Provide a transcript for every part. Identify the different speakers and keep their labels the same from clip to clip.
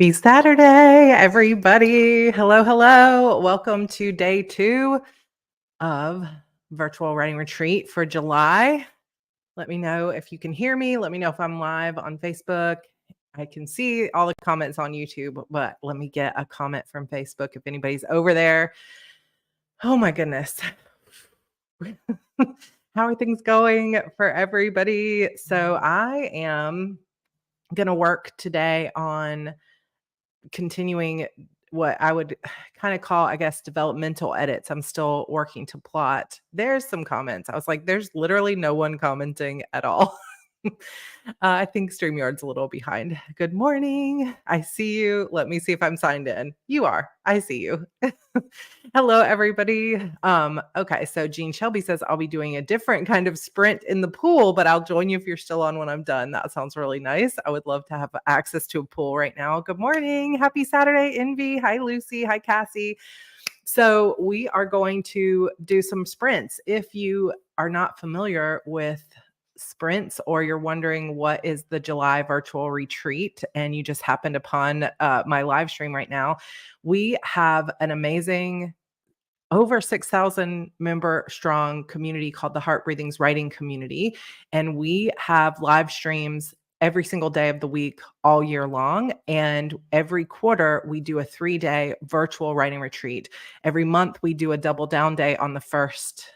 Speaker 1: Happy Saturday, everybody. Hello, hello. Welcome to day 2 of virtual writing retreat for July. Let me know if you can hear me. Let me know if I'm live on Facebook. I can see all the comments on YouTube, but let me get a comment from Facebook if anybody's over there. Oh my goodness. How are things going for everybody? So I am going to work today on continuing what I would kind of call, I guess, developmental edits. I'm still working to plot. There's some comments. I was like, there's literally no one commenting at all. I think StreamYard's a little behind. Good morning. I see you. Let me see if I'm signed in. You are. I see you. Hello, everybody. Okay, so Jean Shelby says I'll be doing a different kind of sprint in the pool, but I'll join you if you're still on when I'm done. That sounds really nice. I would love to have access to a pool right now. Good morning. Happy Saturday, Envy. Hi, Lucy. Hi, Cassie. So we are going to do some sprints. If you are not familiar with sprints or you're wondering what is the July virtual retreat and you just happened upon my live stream right now, we have an amazing over 6,000 member strong community called the Heart Breathings Writing Community. And we have live streams every single day of the week, all year long. And every quarter, we do a 3-day virtual writing retreat. Every month, we do a double down day on the first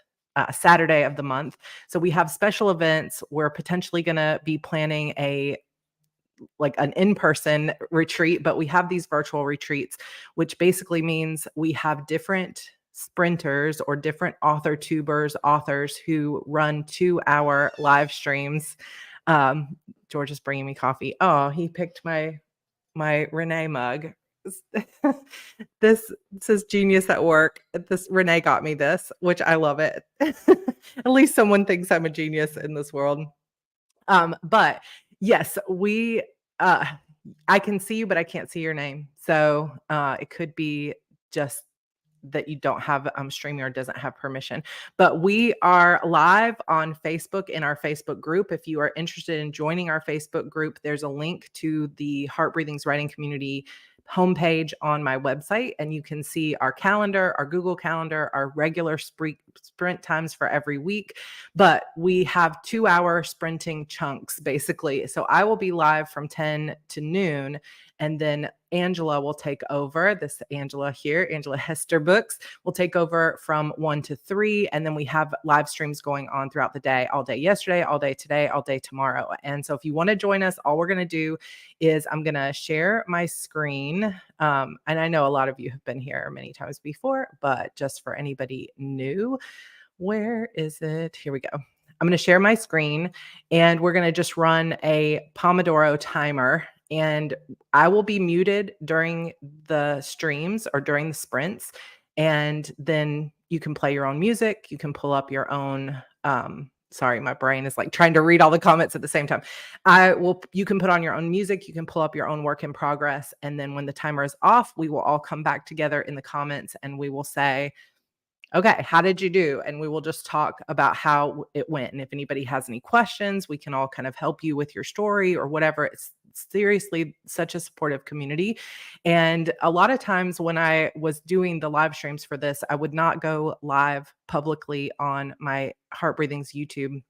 Speaker 1: Saturday of the month. So we have special events. We're potentially going to be planning an in-person retreat, but we have these virtual retreats, which basically means we have different sprinters or different authors who run 2-hour live streams. George is bringing me coffee. Oh, he picked my Renee mug. This says genius at work. This Renee got me this, which I love it. At least someone thinks I'm a genius in this world. But yes, I can see you, but I can't see your name. So it could be just that you don't have StreamYard doesn't have permission. But we are live on Facebook in our Facebook group. If you are interested in joining our Facebook group, there's a link to the Heart Breathings Writing Community homepage on my website, and you can see our calendar, our Google Calendar, our regular sprint times for every week. But we have 2-hour sprinting chunks basically. So I will be live from 10 to noon, and then Angela will take over. This Angela here, Angela Hester Books, will take over from 1 to 3. And then we have live streams going on throughout the day, all day yesterday, all day today, all day tomorrow. And so if you want to join us, all we're going to do is I'm going to share my screen. And I know a lot of you have been here many times before, but just for anybody new, where is it? Here we go. I'm going to share my screen and we're going to just run a Pomodoro timer. And I will be muted during the streams or during the sprints. And then you can play your own music. You can pull up your own, sorry, my brain is like trying to read all the comments at the same time. You can put on your own music. You can pull up your own work in progress. And then when the timer is off, we will all come back together in the comments and we will say, okay, how did you do? And we will just talk about how it went. And if anybody has any questions, we can all kind of help you with your story or whatever. It's seriously such a supportive community. And a lot of times when I was doing the live streams for this, I would not go live publicly on my Heart Breathings YouTube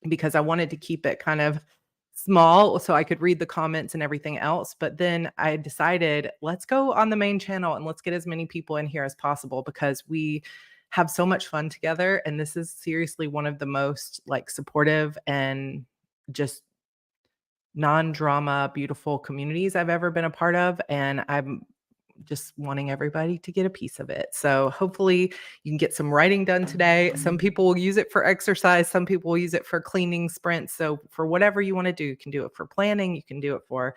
Speaker 1: because I wanted to keep it kind of small so I could read the comments and everything else. But then I decided, let's go on the main channel and let's get as many people in here as possible because we have so much fun together. And this is seriously one of the most supportive and just non-drama, beautiful communities I've ever been a part of. And I'm just wanting everybody to get a piece of it. So hopefully you can get some writing done today. Some people will use it for exercise. Some people will use it for cleaning sprints. So for whatever you want to do, you can do it for planning. You can do it for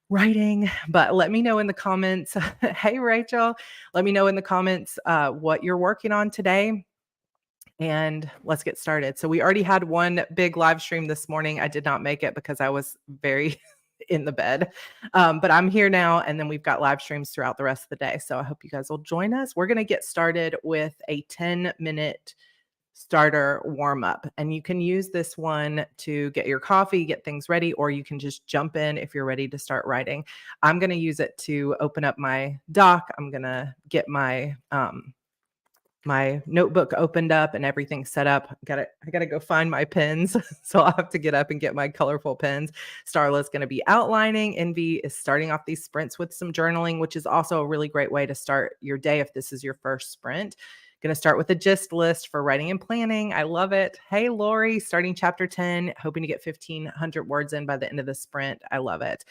Speaker 1: writing, but let me know in the comments. Hey, Rachel, let me know in the comments what you're working on today. And let's get started. So we already had one big live stream this morning. I did not make it because I was very in the bed. But I'm here now. And then we've got live streams throughout the rest of the day. So I hope you guys will join us. We're going to get started with a 10-minute starter warm up. And you can use this one to get your coffee, get things ready, or you can just jump in if you're ready to start writing. I'm going to use it to open up my doc. I'm going to get my notebook opened up and everything set up. I gotta go find my pens. So I'll have to get up and get my colorful pens. Starla's gonna be outlining. Envy is starting off these sprints with some journaling, which is also a really great way to start your day if this is your first sprint. Gonna start with a gist list for writing and planning. I love it. Hey, Lori, starting chapter 10, hoping to get 1,500 words in by the end of the sprint. I love it.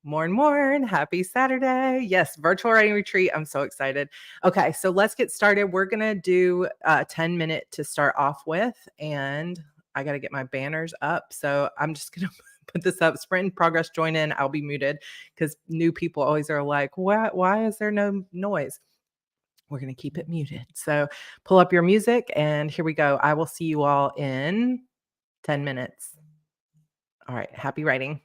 Speaker 1: Morn, happy Saturday. Yes, virtual writing retreat. I'm so excited. Okay, so let's get started. We're going to do a 10-minute to start off with, and I got to get my banners up. So I'm just going to put this up. Sprint in progress, join in. I'll be muted because new people always are like, why is there no noise? We're going to keep it muted. So pull up your music, and here we go. I will see you all in 10 minutes. All right, happy writing.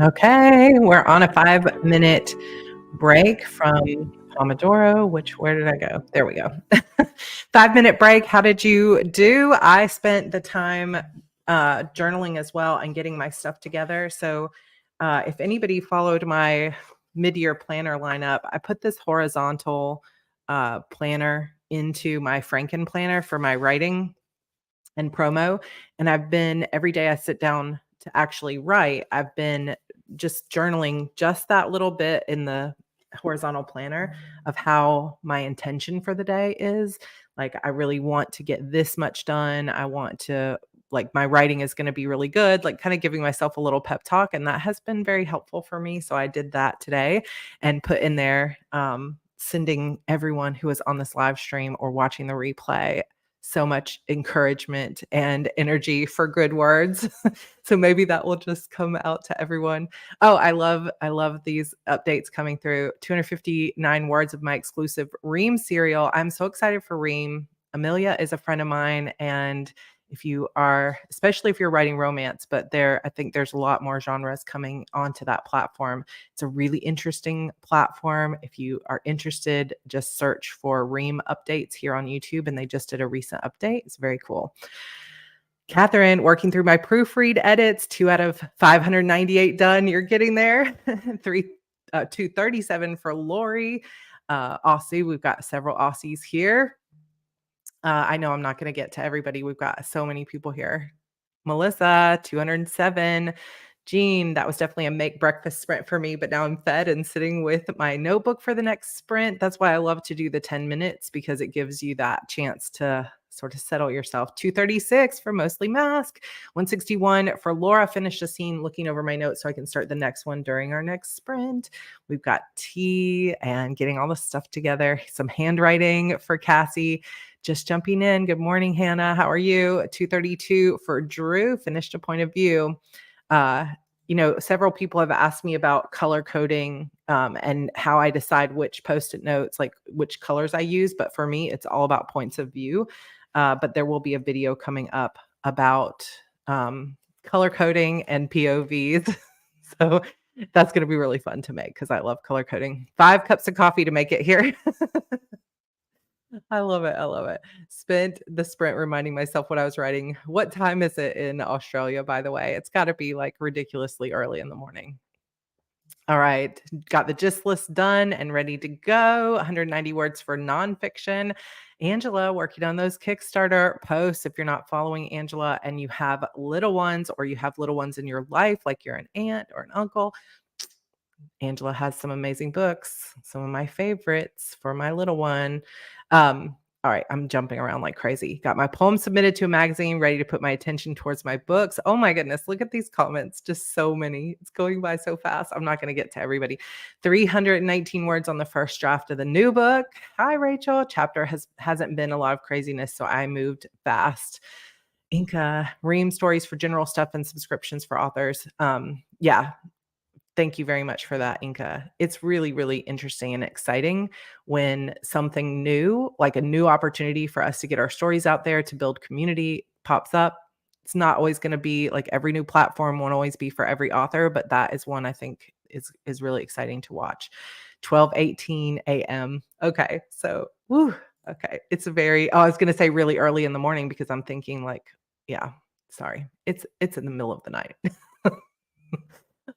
Speaker 1: Okay, we're on a 5-minute break from Pomodoro. Where did I go? There we go. 5-minute break. How did you do? I spent the time journaling as well and getting my stuff together. So if anybody followed my mid-year planner lineup, I put this horizontal planner into my Franken planner for my writing and promo. And I've been every day I sit down to actually write, I've been just journaling just that little bit in the horizontal planner of how my intention for the day is. Like, I really want to get this much done. I want to, like, my writing is going to be really good, like, kind of giving myself a little pep talk. And that has been very helpful for me. So I did that today and put in there, sending everyone who is on this live stream or watching the replay so much encouragement and energy for good words. So maybe that will just come out to everyone. Oh, I love these updates coming through. 259 words of my exclusive Ream cereal. I'm so excited for Ream. Amelia is a friend of mine, and if you are, especially if you're writing romance, but I think there's a lot more genres coming onto that platform. It's a really interesting platform. If you are interested, just search for Ream updates here on YouTube, and they just did a recent update. It's very cool. Catherine, working through my proofread edits, 2 out of 598 done. You're getting there. 237 for Lori. Aussie, we've got several Aussies here. I know I'm not going to get to everybody. We've got so many people here. Melissa, 207. Jean, that was definitely a make breakfast sprint for me, but now I'm fed and sitting with my notebook for the next sprint. That's why I love to do the 10 minutes, because it gives you that chance to sort of settle yourself. 236 for mostly mask. 161 for Laura. Finish the scene looking over my notes so I can start the next one during our next sprint. We've got tea and getting all the stuff together. Some handwriting for Cassie. Just jumping in. Good morning, Hannah. How are you? 232 for Drew. Finished a point of view. Uh, several people have asked me about color coding and how I decide which post-it notes, like which colors I use. But for me, it's all about points of view. But there will be a video coming up about color coding and POVs. So that's going to be really fun to make because I love color coding. 5 cups of coffee to make it here. I love it. I love it. Spent the sprint reminding myself what I was writing. What time is it in Australia, by the way? It's got to be like ridiculously early in the morning. All right. Got the gist list done and ready to go. 190 words for nonfiction. Angela working on those Kickstarter posts. If you're not following Angela and you have little ones, or you have little ones in your life, like you're an aunt or an uncle, Angela has some amazing books, some of my favorites for my little one. All right, I'm jumping around like crazy. Got my poem submitted to a magazine, ready to put my attention towards my books. Oh my goodness, look at these comments. Just so many. It's going by so fast. I'm not going to get to everybody. 319 words on the first draft of the new book. Hi, Rachel. Chapter hasn't been a lot of craziness, so I moved fast. Inca, Ream stories for general stuff and subscriptions for authors. Yeah, thank you very much for that, Inca. It's really, really interesting and exciting when something new, like a new opportunity for us to get our stories out there, to build community, pops up. It's not always going to be like every new platform won't always be for every author, but that is one I think is really exciting to watch. 12:18 a.m. Okay, so woo, okay. I was going to say really early in the morning because I'm thinking like, yeah, sorry. It's in the middle of the night.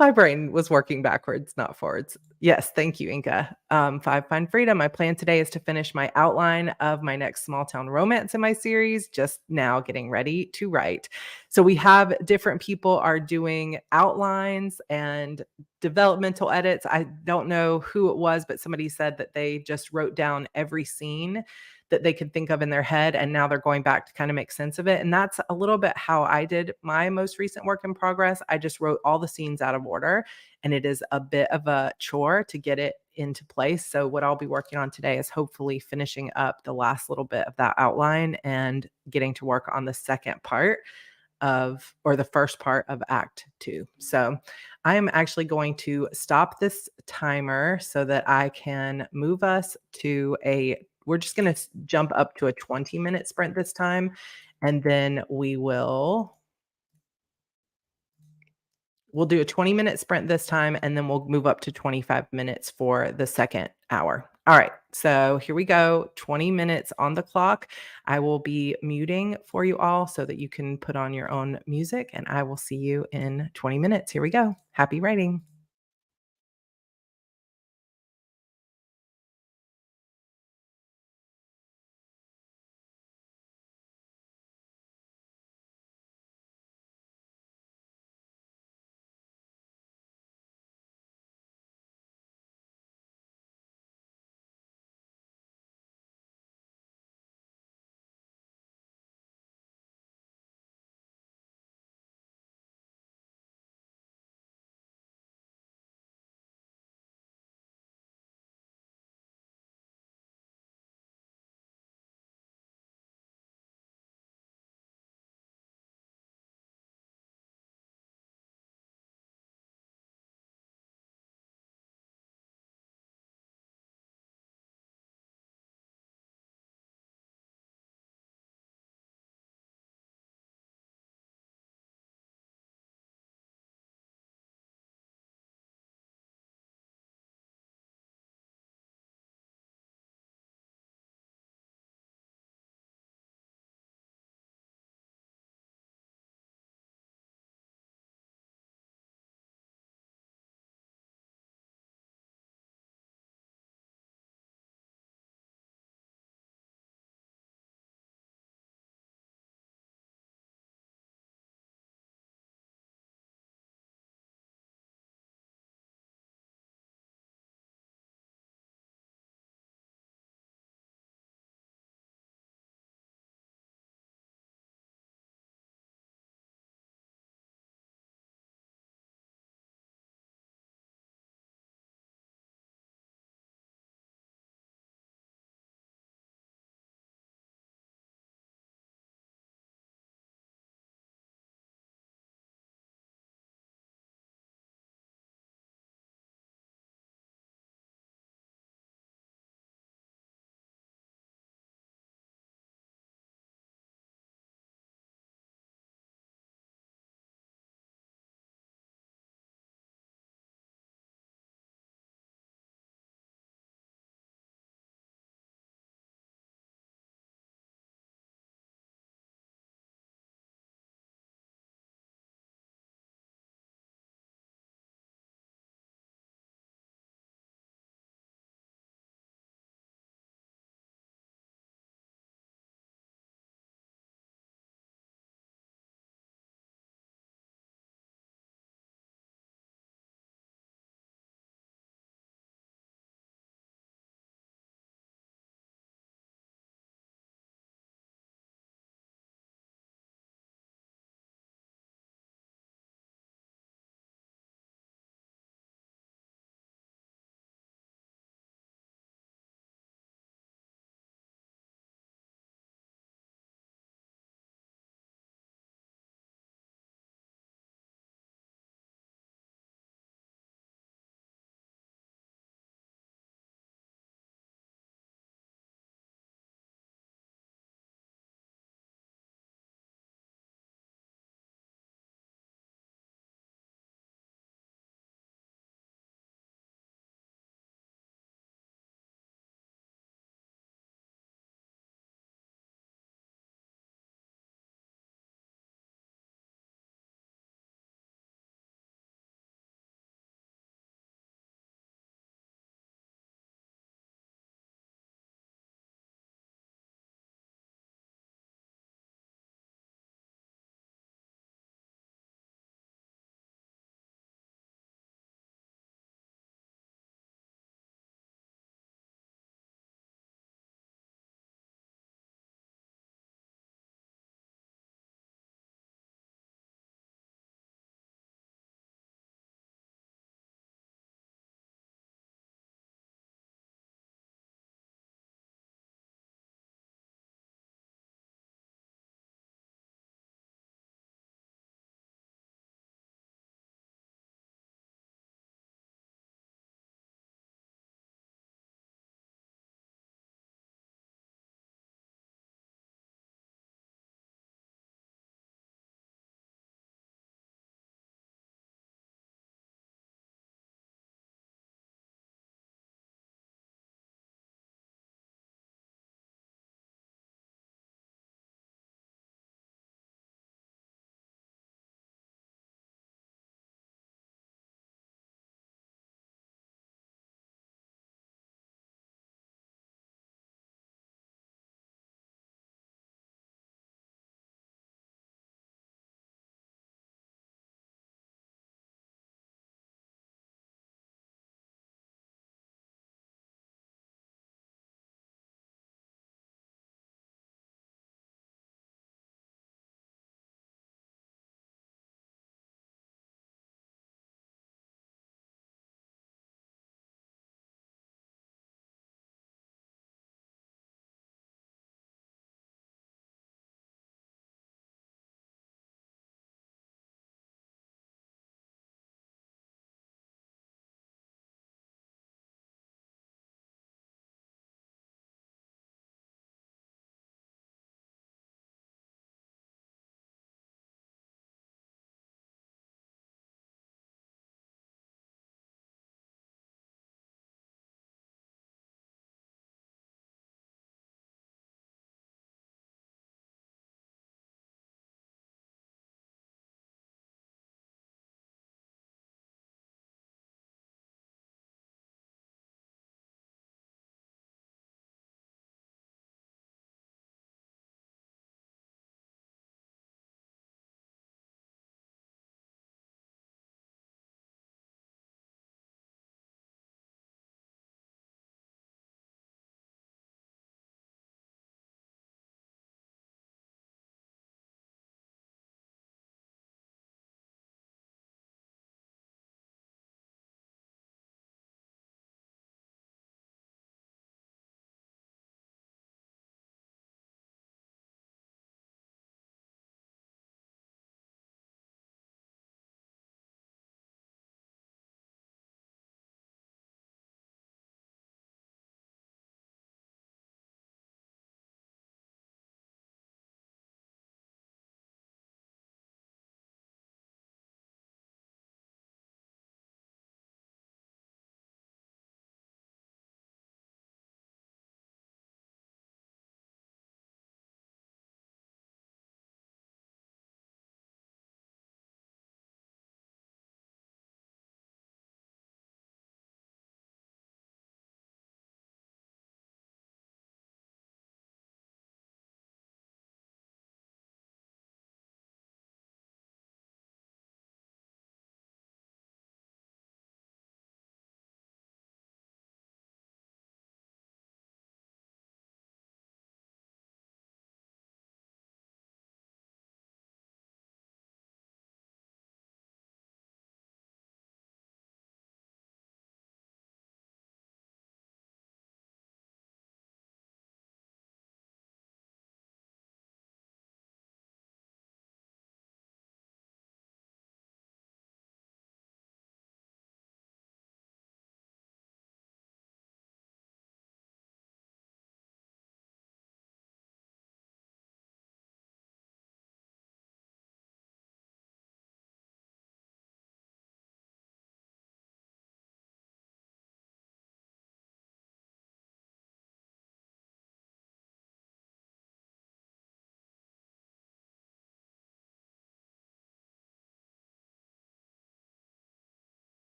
Speaker 1: My brain was working backwards, not forwards. Yes, thank you, Inca. 5 Find Freedom. My plan today is to finish my outline of my next small town romance in my series, just now getting ready to write. So we have different people are doing outlines and developmental edits. I don't know who it was, but somebody said that they just wrote down every scene that they could think of in their head, and now they're going back to kind of make sense of it. And that's a little bit how I did my most recent work in progress. I just wrote all the scenes out of order, and it is a bit of a chore to get it into place. So what I'll be working on today is hopefully finishing up the last little bit of that outline and getting to work on the second part or the first part of Act 2. So I am actually going to stop this timer so that I can move us to we're just going to jump up to a 20-minute sprint this time. And then we will We'll do a 20-minute sprint this time, and then we'll move up to 25 minutes for the second hour. All right, so here we go. 20 minutes on the clock. I will be muting for you all so that you can put on your own music, and I will see you in 20 minutes. Here we go. Happy writing.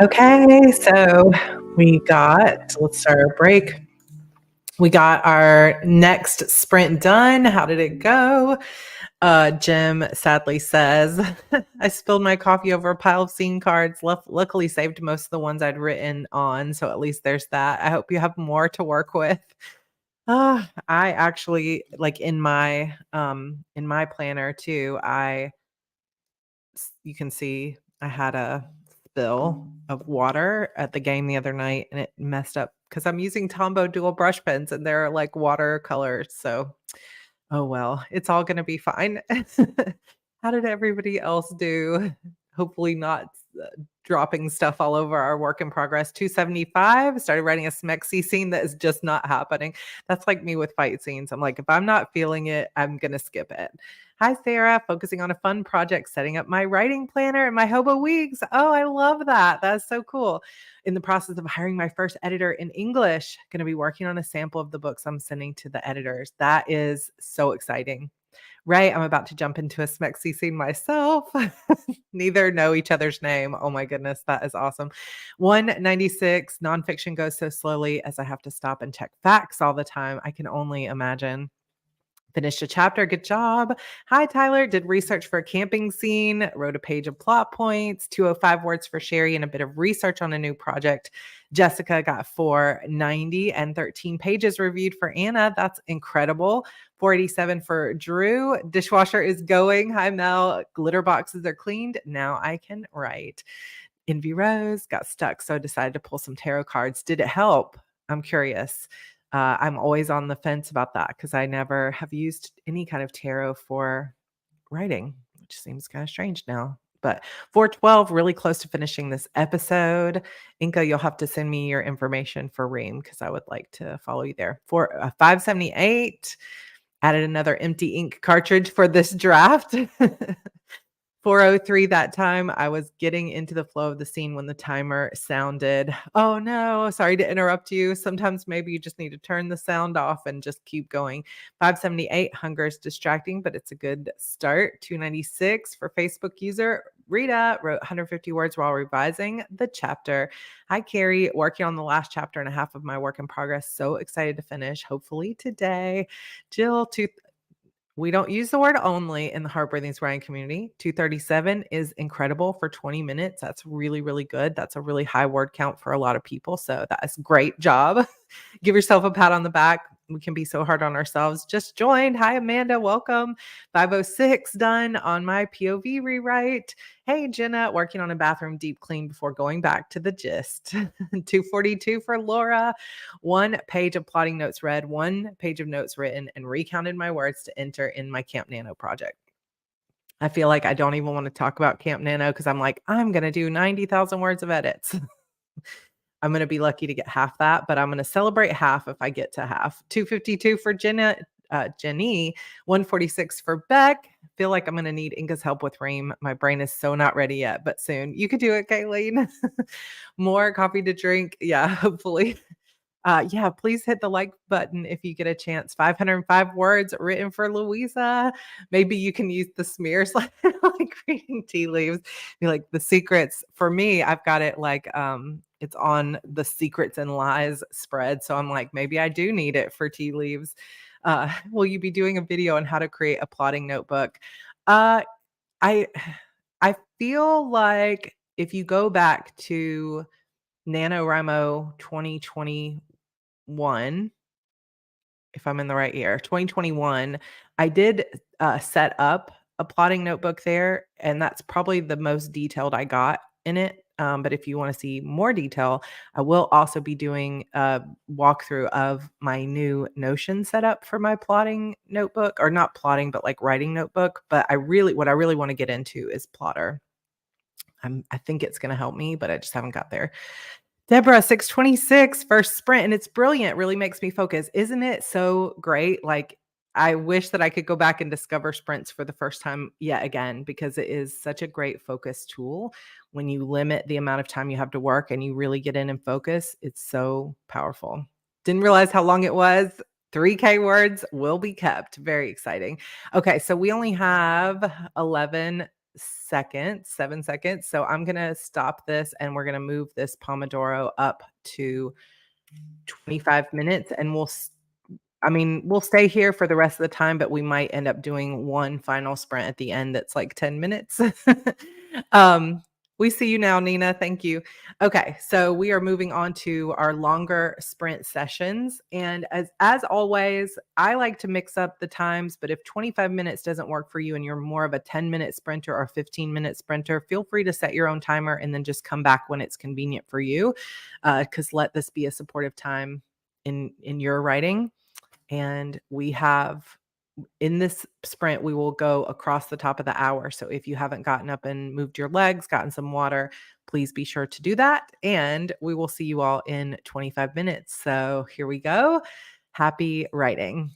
Speaker 1: Okay, so let's start our break. We got our next sprint done. How did it go? Jim sadly says, I spilled my coffee over a pile of scene cards. Luckily saved most of the ones I'd written on. So at least there's that. I hope you have more to work with. I actually like in my planner too, you can see I had a spill of water at the game the other night and it messed up because I'm using Tombow dual brush pens and they're like watercolors. So, oh well, it's all going to be fine. How did everybody else do? Hopefully, not dropping stuff all over our work in progress. 275 started writing a smexy scene that is just not happening. That's like me with fight scenes. I'm like, if I'm not feeling it, I'm going to skip it. Hi, Sarah. Focusing on a fun project, setting up my writing planner and my hobo weeks. Oh, I love that. That's so cool. In the process of hiring my first editor in English, going to be working on a sample of the books I'm sending to the editors. That is so exciting. Right, I'm about to jump into a smexy scene myself. Neither know each other's name. Oh my goodness, that is awesome. 196, nonfiction goes so slowly as I have to stop and check facts all the time. I can only imagine. Finished a chapter. Good job. Hi, Tyler. Did research for a camping scene, wrote a page of plot points, 205 words for Sherry, and a bit of research on a new project. Jessica got 490 and 13 pages reviewed for Anna. That's incredible. 487 for Drew. Dishwasher is going. Hi, Mel. Glitter boxes are cleaned. Now I can write. Envy Rose got stuck, so I decided to pull some tarot cards. Did it help? I'm curious. I'm always on the fence about that because I never have used any kind of tarot for writing, which seems kind of strange now. But 412, really close to finishing this episode. Inka, you'll have to send me your information for Ream because I would like to follow you there. 578, added another empty ink cartridge for this draft. 4:03 that time, I was getting into the flow of the scene when the timer sounded. Oh no, sorry to interrupt you. Sometimes maybe you just need to turn the sound off and just keep going. 578, hunger is distracting, but it's a good start. 296 for Facebook user. Rita wrote 150 words while revising the chapter. Hi, Carrie. Working on the last chapter and a half of my work in progress. So excited to finish, hopefully today. Jill, we don't use the word only in the Heart Breathing Writing community. 237 is incredible for 20 minutes. That's really, really good. That's a really high word count for a lot of people. So that's great job. Give yourself a pat on the back. We can be so hard on ourselves. Just joined. Hi, Amanda. Welcome. 506 done on my POV rewrite. Hey, Jenna, working on a bathroom deep clean before going back to the gist. 242 for Laura. 1 page of plotting notes read, 1 page of notes written, and recounted my words to enter in my Camp Nano project. I feel like I don't even want to talk about Camp Nano because I'm like, I'm going to do 90,000 words of edits. I'm going to be lucky to get half that, but I'm going to celebrate half if I get to half. 252 for Jenny, 146 for Beck. Feel like I'm going to need Inga's help with Ream. My brain is so not ready yet, but soon. You could do it, Kayleen. More coffee to drink. Yeah, hopefully. Yeah, please hit the like button if you get a chance. 505 words written for Louisa. Maybe you can use the smears like reading tea leaves. Be like the secrets. For me, I've got it like it's on the secrets and lies spread. So I'm like, maybe I do need it for tea leaves. Will you be doing a video on how to create a plotting notebook? I I feel like if you go back to NaNoWriMo 2021, if I'm in the right year, 2021, I did set up a plotting notebook there, and that's probably the most detailed I got in it. But if you want to see more detail, I will also be doing a walkthrough of my new Notion setup for my plotting notebook, or not plotting, but like writing notebook. But what I really want to get into is Plotter. I think it's going to help me, but I just haven't got there. Deborah, 626 first sprint, and it's brilliant. Really makes me focus. Isn't it so great? Like, I wish that I could go back and discover sprints for the first time yet again, because it is such a great focus tool. When you limit the amount of time you have to work and you really get in and focus, it's so powerful. Didn't realize how long it was. 3K words will be kept. Very exciting. Okay, so we only have 7 seconds. So I'm going to stop this and we're going to move this Pomodoro up to 25 minutes, and we'll stay here for the rest of the time, but we might end up doing one final sprint at the end that's like 10 minutes. um, we see you now, Nina. Thank you. Okay, so we are moving on to our longer sprint sessions. And as always, I like to mix up the times, but if 25 minutes doesn't work for you and you're more of a 10-minute sprinter or 15-minute sprinter, feel free to set your own timer and then just come back when it's convenient for you. Because let this be a supportive time in your writing. And we have, in this sprint, we will go across the top of the hour. So if you haven't gotten up and moved your legs, gotten some water, please be sure to do that. And we will see you all in 25 minutes. So here we go. Happy writing.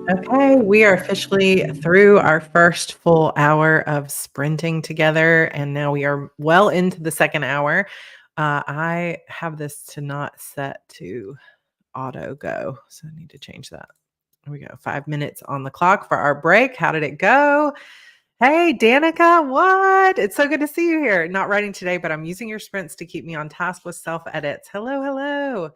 Speaker 1: Okay, we are officially through our first full hour of sprinting together, and now we are well into the second hour. I have this to not set to auto go, so I need to change that. Here we go. 5 minutes on the clock for our break. How did it go? Hey, Danica, what? It's so good to see you here. Not writing today, but I'm using your sprints to keep me on task with self edits. Hello, hello.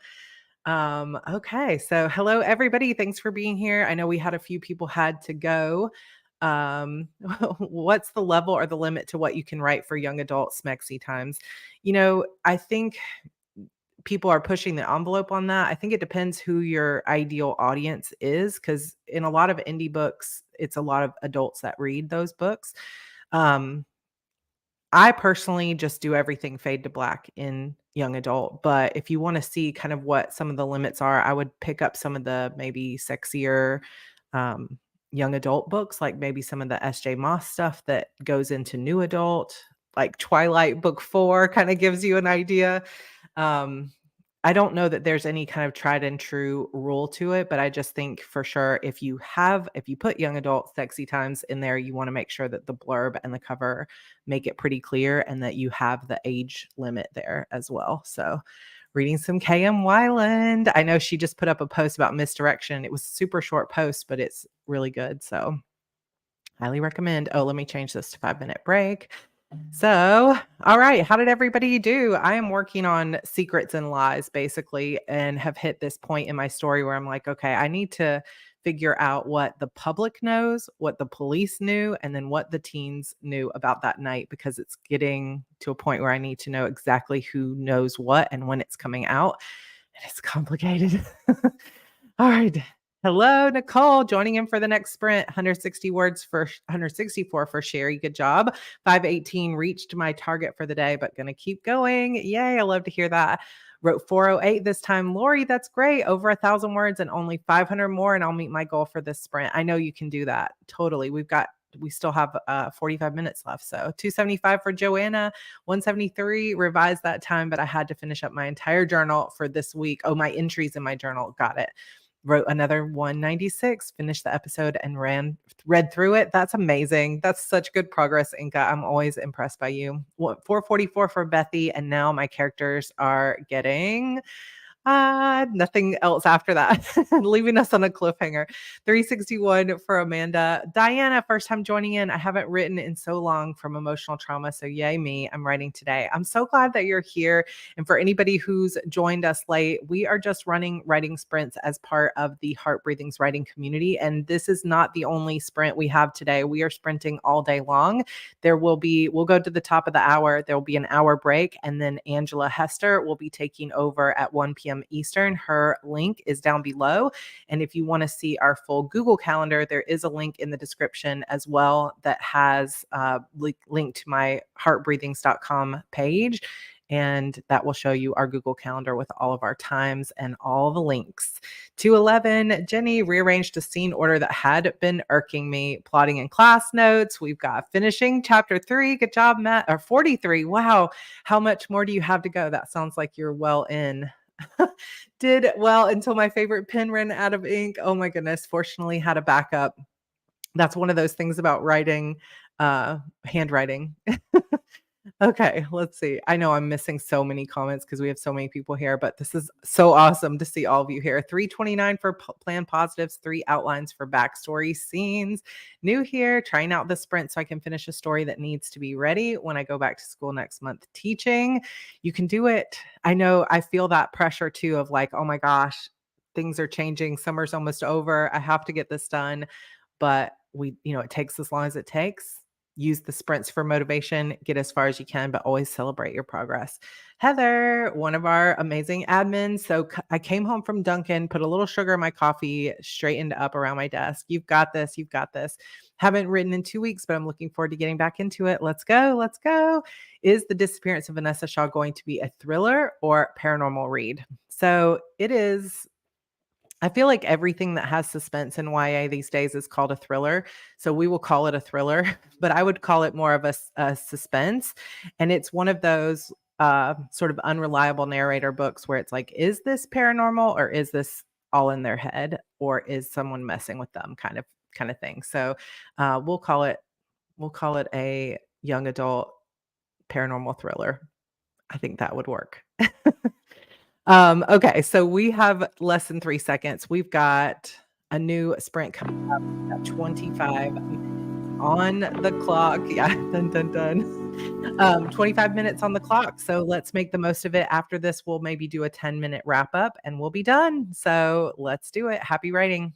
Speaker 1: Okay, so hello everybody. Thanks for being here. I know we had a few people had to go. Um, what's the level or the limit to what you can write for young adult smexy times? I think people are pushing the envelope on that. I think it depends who your ideal audience is, because in a lot of indie books, it's a lot of adults that read those books. Um, I personally just do everything fade to black in young adult, but if you wanna see kind of what some of the limits are, I would pick up some of the maybe sexier, um, young adult books, like maybe some of the S.J. Moss stuff that goes into new adult, like Twilight Book 4 kinda gives you an idea. Um, I don't know that there's any kind of tried and true rule to it, but I just think for sure if you put young adult sexy times in there, you wanna make sure that the blurb and the cover make it pretty clear and that you have the age limit there as well. So, reading some KM Wyland. I know she just put up a post about misdirection. It was a super short post, but it's really good. So, highly recommend. Oh, let me change this to 5 minute break. So, all right, how did everybody do? I am working on secrets and lies basically, and have hit this point in my story where I'm like, okay, I need to figure out what the public knows, what the police knew, and then what the teens knew about that night, because it's getting to a point where I need to know exactly who knows what and when it's coming out. And it's complicated. All right. Hello, Nicole, joining in for the next sprint. 160 words for 164 for Sherry. Good job. 518 reached my target for the day, but gonna keep going. Yay, I love to hear that. Wrote 408 this time. Lori, that's great. Over 1,000 words and only 500 more, and I'll meet my goal for this sprint. I know you can do that. Totally. We still have 45 minutes left. So 275 for Joanna, 173 revised that time, but I had to finish up my entire journal for this week. Oh, my entries in my journal. Got it. Wrote another 196, finished the episode and read through it. That's amazing. That's such good progress, Inka. I'm always impressed by you. 444 for Bethy, and now my characters are getting nothing else after that, leaving us on a cliffhanger. 361 for Amanda. Diana, first time joining in. I haven't written in so long from emotional trauma, so yay me. I'm writing today. I'm so glad that you're here. And for anybody who's joined us late, we are just running writing sprints as part of the Heart Breathings writing community. And this is not the only sprint we have today. We are sprinting all day long. We'll go to the top of the hour. There will be an hour break. And then Angela Hester will be taking over at 1 p.m. Eastern. Her link is down below. And if you want to see our full Google Calendar, there is a link in the description as well that has link to my heartbreathings.com page. And that will show you our Google Calendar with all of our times and all the links. 211, Jenny rearranged a scene order that had been irking me. Plotting in class notes. We've got finishing chapter 3. Good job, Matt. Or 43. Wow. How much more do you have to go? That sounds like you're well in. Did well until my favorite pen ran out of ink. Oh my goodness. Fortunately, had a backup. That's one of those things about writing, handwriting. Okay, let's see. I know I'm missing so many comments because we have so many people here, but this is so awesome to see all of you here. 329 for plan positives, 3 outlines for backstory scenes. New here, trying out the sprint so I can finish a story that needs to be ready when I go back to school next month teaching. You can do it. I know I feel that pressure too of like, oh my gosh, things are changing. Summer's almost over. I have to get this done. But it takes as long as it takes. Use the sprints for motivation, get as far as you can, but always celebrate your progress. Heather, one of our amazing admins. So I came home from Dunkin', put a little sugar in my coffee, straightened up around my desk. You've got this. You've got this. Haven't written in 2 weeks, but I'm looking forward to getting back into it. Let's go. Let's go. Is The Disappearance of Vanessa Shaw going to be a thriller or paranormal read? So it is. I feel like everything that has suspense in YA these days is called a thriller. So we will call it a thriller, but I would call it more of a suspense. And it's one of those sort of unreliable narrator books where it's like, is this paranormal or is this all in their head or is someone messing with them kind of thing. So we'll call it a young adult paranormal thriller. I think that would work. Okay, so we have less than 3 seconds. We've got a new sprint coming up. We've got 25 on the clock. Yeah, dun, dun, dun. 25 minutes on the clock, so let's make the most of it. After this, we'll maybe do a 10-minute wrap up, and we'll be done. So let's do it. Happy writing.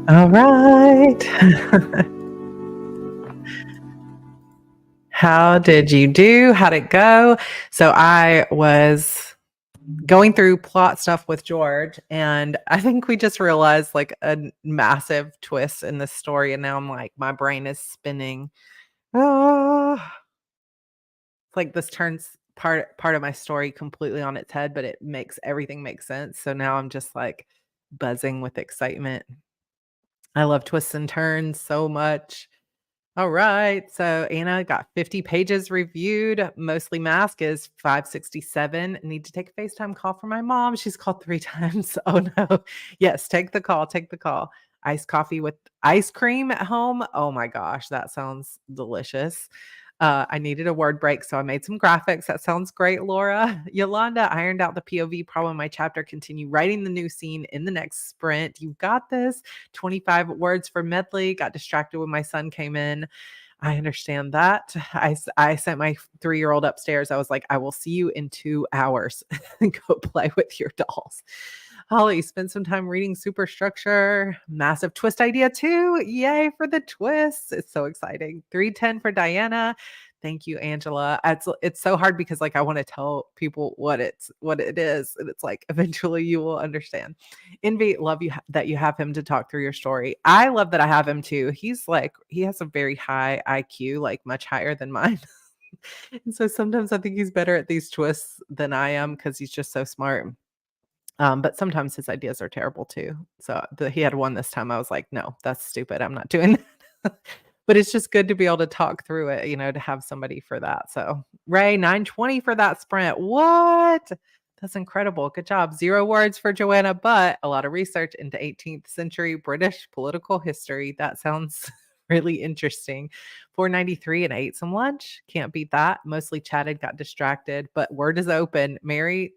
Speaker 1: All right. How did you do? How'd it go? So I was going through plot stuff with George, and I think we just realized like a massive twist in this story. And now I'm like, my brain is spinning. Ah. It's like this turns part of my story completely on its head, but it makes everything make sense. So now I'm just like buzzing with excitement. I love twists and turns so much. All right. So Anna got 50 pages reviewed. Mostly Mask is 567. Need to take a FaceTime call for my mom. She's called 3 times. Oh no. Yes, take the call. Take the call. Iced coffee with ice cream at home. Oh my gosh, that sounds delicious. I needed a word break, so I made some graphics. That sounds great, Laura. Yolanda ironed out the POV problem in my chapter. Continue writing the new scene in the next sprint. You got this. 25 words for medley. Got distracted when my son came in. I understand that. I sent my 3-year-old upstairs. I was like, I will see you in 2 hours. Go play with your dolls. Holly, spent some time reading Superstructure. Massive twist idea too. Yay for the twists. It's so exciting. 310 for Diana. Thank you, Angela. It's so hard because like I want to tell people what it is. And it's like eventually you will understand. Envy, love you that you have him to talk through your story. I love that I have him too. He's like, he has a very high IQ, like much higher than mine. And so sometimes I think he's better at these twists than I am because he's just so smart. But sometimes his ideas are terrible too. So he had one this time. I was like, no, that's stupid. I'm not doing that. But it's just good to be able to talk through it, to have somebody for that. So Ray, 920 for that sprint. What? That's incredible. Good job. 0 words for Joanna, but a lot of research into 18th century British political history. That sounds really interesting. 493 and ate some lunch. Can't beat that. Mostly chatted, got distracted, but word is open. Mary,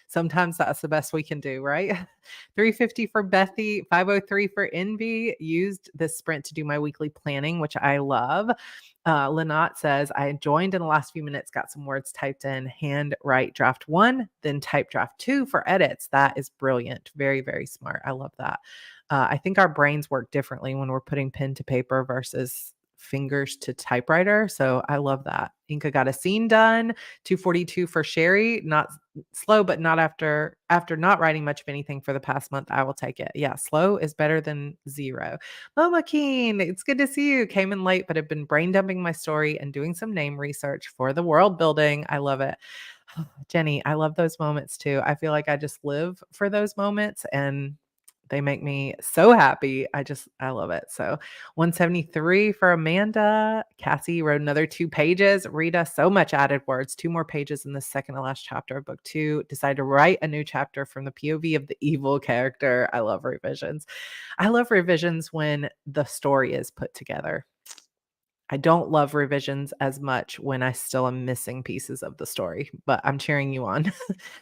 Speaker 1: sometimes that's the best we can do, right? 350 for Bethy, 503 for Envy. Used this sprint to do my weekly planning, which I love. Lynette says, I joined in the last few minutes, got some words typed in, hand write draft 1, then type draft 2 for edits. That is brilliant. Very, very smart. I love that. I think our brains work differently when we're putting pen to paper versus fingers to typewriter. So I love that. Inka got a scene done. 242 for Sherry. Not slow, but not after not writing much of anything for the past month. I will take it. Yeah, slow is better than 0. Mama Keen, it's good to see you. Came in late, but have been brain dumping my story and doing some name research for the world building. I love it. Jenny, I love those moments too. I feel like I just live for those moments and they make me so happy. I love it. So 173 for Amanda. Cassie wrote another 2 pages. Rita, so much added words. 2 more pages in the second to last chapter of book 2. Decided to write a new chapter from the POV of the evil character. I love revisions. I love revisions when the story is put together. I don't love revisions as much when I still am missing pieces of the story, but I'm cheering you on.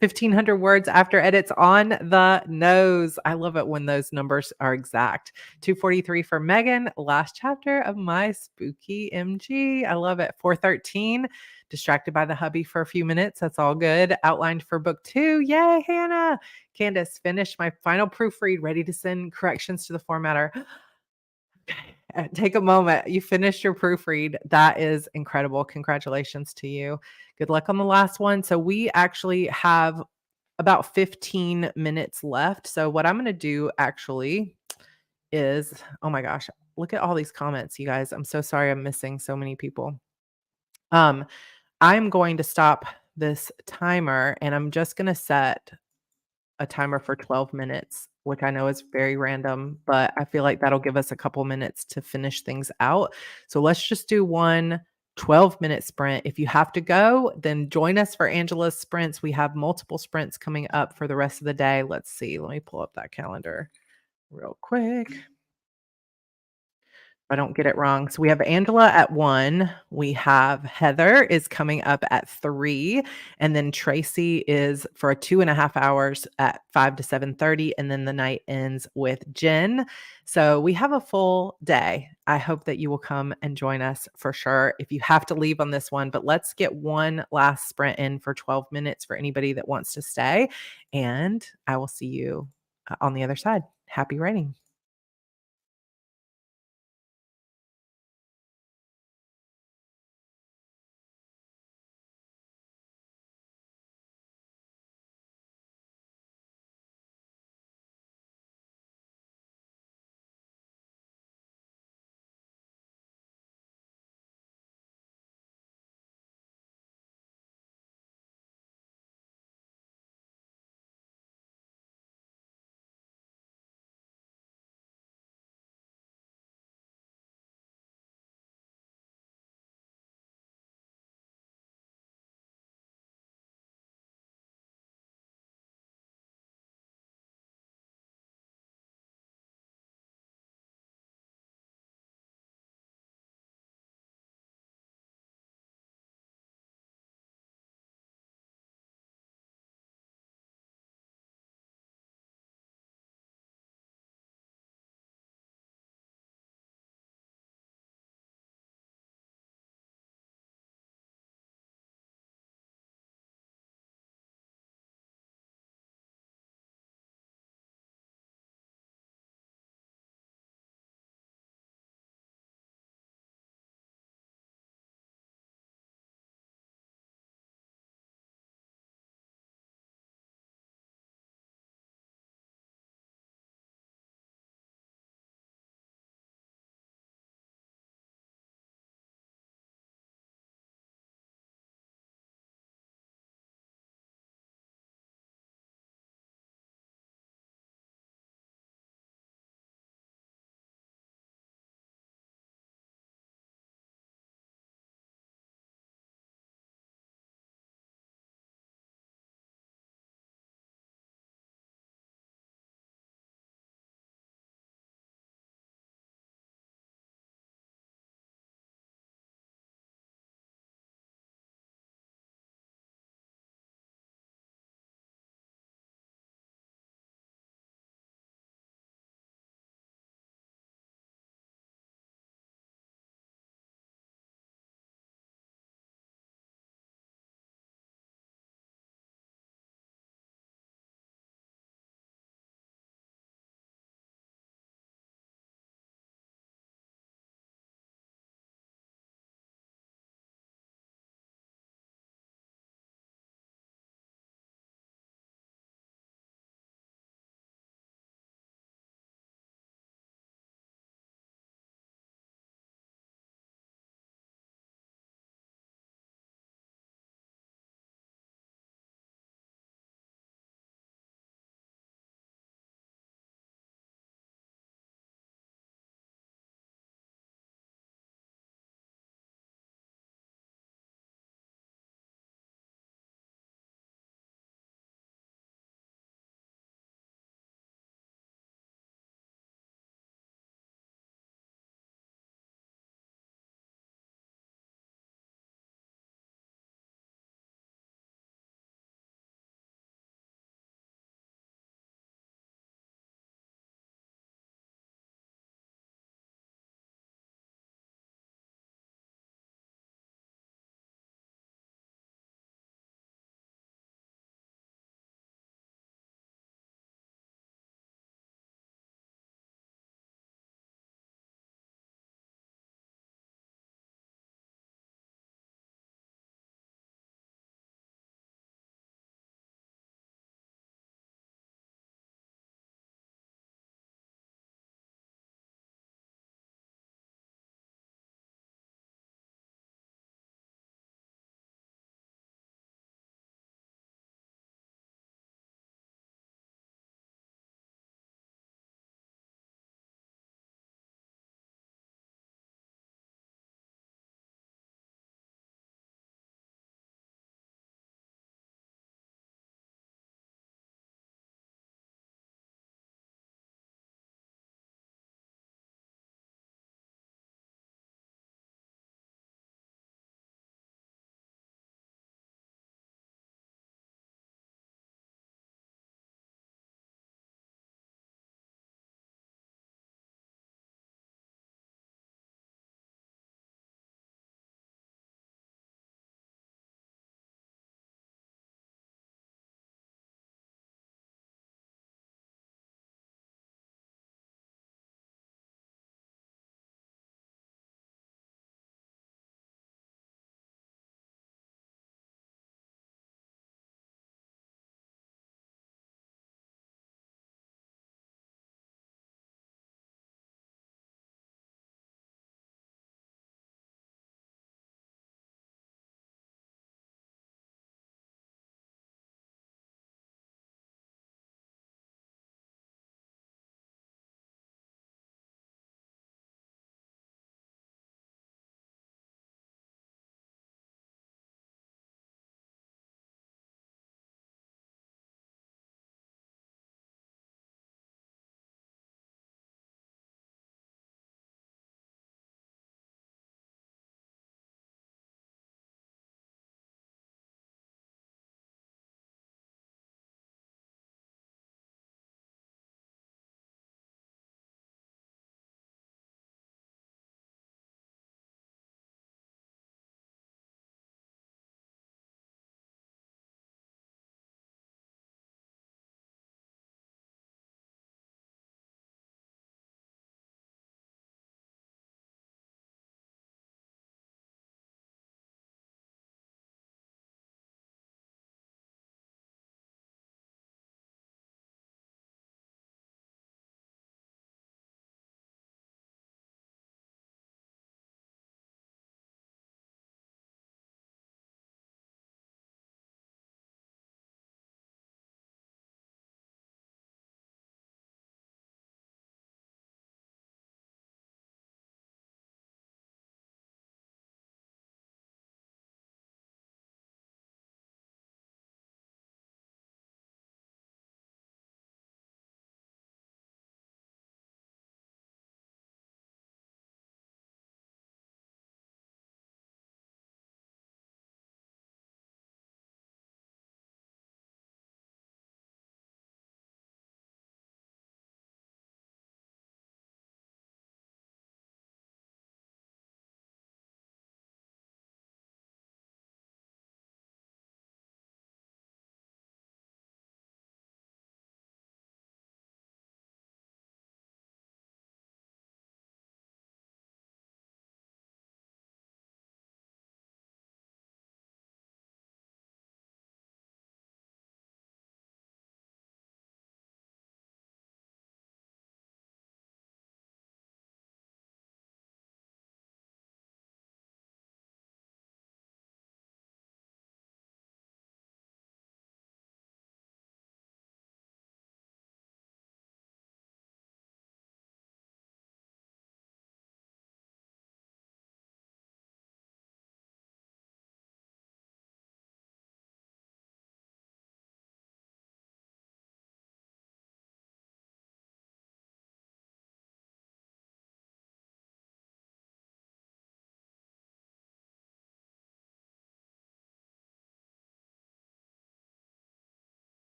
Speaker 1: 1,500 words after edits on the nose. I love it when those numbers are exact. 243 for Megan, last chapter of my spooky MG. I love it. 413, distracted by the hubby for a few minutes. That's all good. Outlined for book 2. Yay, Hannah. Candace, finished my final proofread, ready to send corrections to the formatter. Take a moment. You finished your proofread. That is incredible. Congratulations to you. Good luck on the last one. So we actually have about 15 minutes left. So what I'm going to do actually is, oh my gosh, look at all these comments, you guys. I'm so sorry I'm missing so many people. I'm going to stop this timer and I'm just going to set a timer for 12 minutes, which I know is very random, but I feel like that'll give us a couple minutes to finish things out. So let's just do one 12-minute sprint. If you have to go, then join us for Angela's sprints. We have multiple sprints coming up for the rest of the day. Let's see. Let me pull up that calendar real quick. I don't get it wrong. So we have Angela at 1, we have Heather is coming up at 3, and then Tracy is for 2.5 hours at 5 to 7:30, and then the night ends with Jen. So we have a full day. I hope that you will come and join us for sure if you have to leave on this one, but let's get one last sprint in for 12 minutes for anybody that wants to stay, and I will see you on the other side. Happy writing.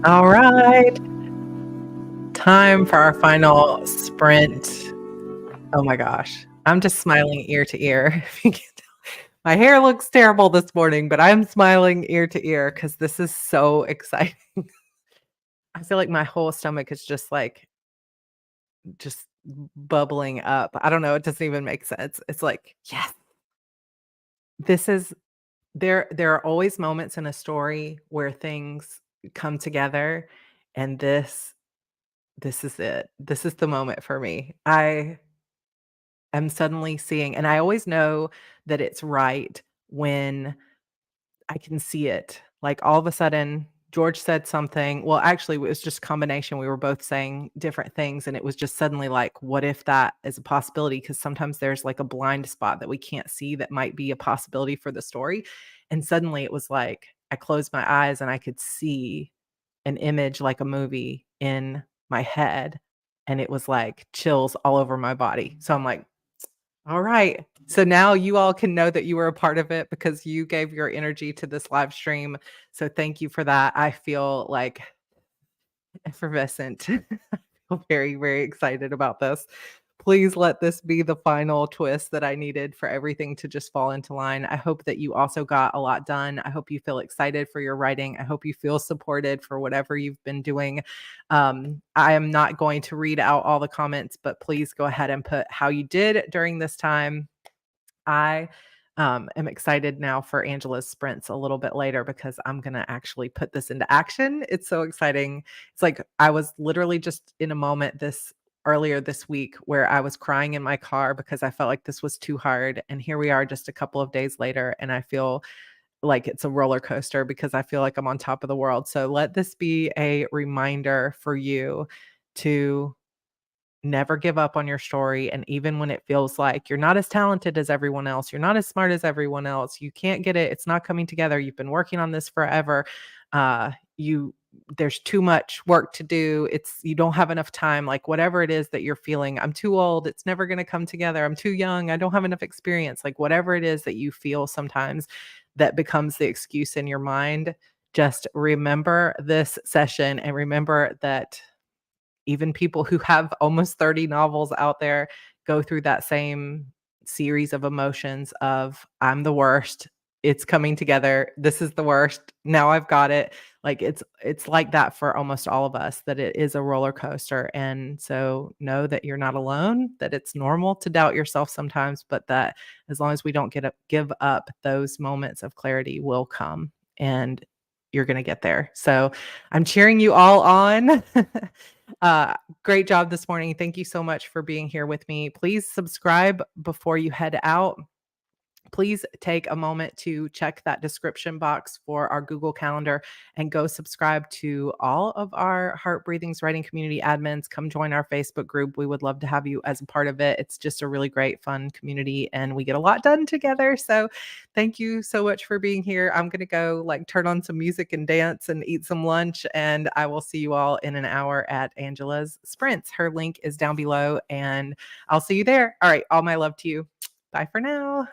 Speaker 1: All right. Time for our final sprint. Oh my gosh. I'm just smiling ear to ear. If you can tell. My hair looks terrible this morning, but I'm smiling ear to ear because this is so exciting. I feel like my whole stomach is just bubbling up. I don't know. It doesn't even make sense. It's like, yes, this is there are always moments in a story where things come together, and this is it. This is the moment for me. I am suddenly seeing, and I always know that it's right when I can see it. Like, all of a sudden, George said something, well, actually, it was just a combination. We were both saying different things, and it was just suddenly like, what if that is a possibility? Because sometimes there's like a blind spot that we can't see that might be a possibility for the story. And suddenly it was like I closed my eyes and I could see an image like a movie in my head, and it was like chills all over my body. So I'm like, all right. So now you all can know that you were a part of it because you gave your energy to this live stream. So thank you for that. I feel like effervescent. I'm very, very excited about this. Please let this be the final twist that I needed for everything to just fall into line. I hope that you also got a lot done. I hope you feel excited for your writing. I hope you feel supported for whatever you've been doing. I am not going to read out all the comments, but please go ahead and put how you did during this time. I am excited now for Angela's sprints a little bit later because I'm going to actually put this into action. It's so exciting. It's like I was literally just in a moment this earlier this week where I was crying in my car because I felt like this was too hard. And here we are just a couple of days later, and I feel like it's a roller coaster because I feel like I'm on top of the world. So let this be a reminder for you to never give up on your story, and even when it feels like you're not as talented as everyone else, you're not as smart as everyone else, you can't get it, it's not coming together, you've been working on this forever, you there's too much work to do, it's you don't have enough time, like whatever it is that you're feeling, I'm too old, it's never going to come together, I'm too young, I don't have enough experience, like whatever it is that you feel sometimes that becomes the excuse in your mind, just remember this session and remember that even people who have almost 30 novels out there go through that same series of emotions of, "I'm the worst. It's coming together. This is the worst. Now I've got it." Like, it's like that for almost all of us, that it is a roller coaster, and so know that you're not alone, that it's normal to doubt yourself sometimes, but that as long as we don't give up, those moments of clarity will come, and you're gonna get there. So, I'm cheering you all on. Uh, Great job this morning. Thank you so much for being here with me. Please subscribe before you head out. Please take a moment to check that description box for our Google Calendar and go subscribe to all of our Heart Breathings Writing Community admins. Come join our Facebook group. We would love to have you as a part of it. It's just a really great, fun community, and we get a lot done together. So thank you so much for being here. I'm going to go like turn on some music and dance and eat some lunch, and I will see you all in an hour at Angela's sprints. Her link is down below, and I'll see you there. All right. All my love to you. Bye for now.